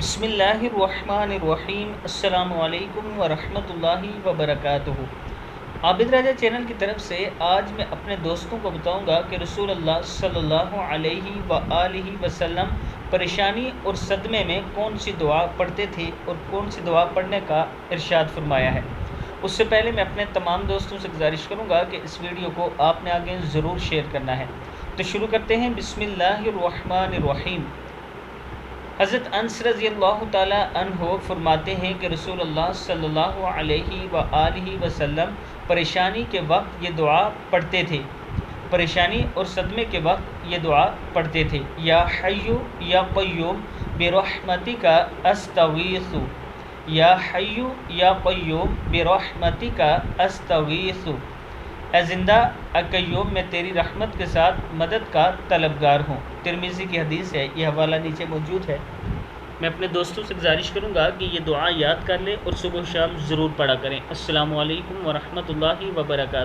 بسم اللہ الرحمن الرحیم۔ السلام علیکم ورحمۃ اللہ وبرکاتہ۔ عابد راجہ چینل کی طرف سے آج میں اپنے دوستوں کو بتاؤں گا کہ رسول اللہ صلی اللہ علیہ وآلہ وسلم پریشانی اور صدمے میں کون سی دعا پڑھتے تھے اور کون سی دعا پڑھنے کا ارشاد فرمایا ہے۔ اس سے پہلے میں اپنے تمام دوستوں سے گزارش کروں گا کہ اس ویڈیو کو آپ نے آگے ضرور شیئر کرنا ہے۔ تو شروع کرتے ہیں۔ بسم اللہ الرحمن الرحیم۔ حضرت انس رضی اللہ تعالی عنہ فرماتے ہیں کہ رسول اللہ صلی اللہ علیہ وآلہ وسلم پریشانی کے وقت یہ دعا پڑھتے تھے، پریشانی اور صدمے کے وقت یہ دعا پڑھتے تھے۔ یا حی یا قیوم برحمتک استغیث، یا حی یا قیوم برحمتک استغیث، اے زندہ قیوم میں تیری رحمت کے ساتھ مدد کا طلبگار ہوں۔ ترمذی کی حدیث ہے، یہ حوالہ نیچے موجود ہے۔ میں اپنے دوستوں سے گزارش کروں گا کہ یہ دعا یاد کر لیں اور صبح و شام ضرور پڑھا کریں۔ السلام علیکم ورحمۃ اللہ وبرکاتہ۔